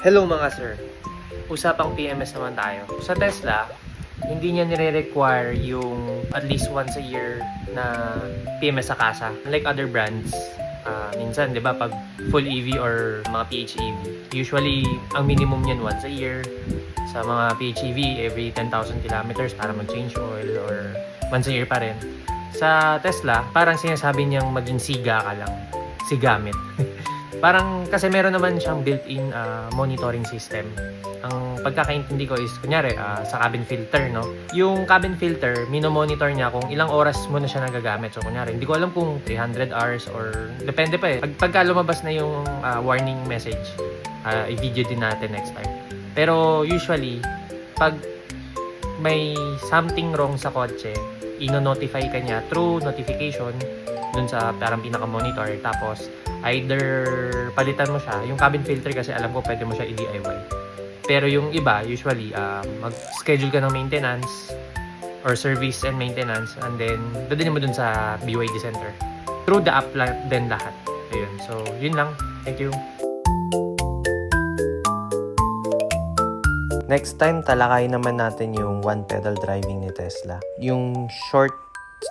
Hello mga sir, usapang PMS naman tayo. Sa Tesla, hindi niya nire-require yung at least once a year na PMS sa kasa. Unlike other brands, minsan 'di ba pag full EV or mga PHEV, usually ang minimum niyan once a year. Sa mga PHEV, every 10,000 kilometers para mag-change oil or once a year pa rin. Sa Tesla, parang sinasabi niyang maging siga ka lang. Sigamit. Parang kasi meron naman siyang built-in monitoring system. Ang pagkakaintindi ko is, kunyari, sa cabin filter, no? Yung cabin filter, minomonitor niya kung ilang oras mo na siya nagagamit. So, kunyari, hindi ko alam kung 300 hours or depende pa eh. Pagka lumabas na yung warning message, i-video din natin next time. Pero usually, pag may something wrong sa kotse, ino-notify ka niya through notification dun sa parang pinaka-monitor. Tapos, either palitan mo siya. Yung cabin filter kasi alam ko pwede mo siya i-DIY. Pero yung iba, usually, mag-schedule ka ng maintenance or service and maintenance and then dadalhin mo dun sa BYD center. Through the app din lahat. Ayun. So, yun lang. Thank you. Next time, talakayin naman natin yung one-pedal driving ni Tesla. Yung short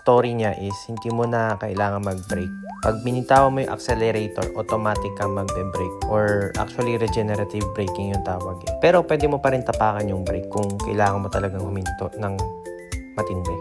story niya is, hindi mo na kailangan mag-brake. Pag binitawan mo yung accelerator, automatic kang magbe-brake. Or actually, regenerative braking yung tawag eh. Pero pwede mo pa rin tapakan yung brake kung kailangan mo talagang huminto ng matindi.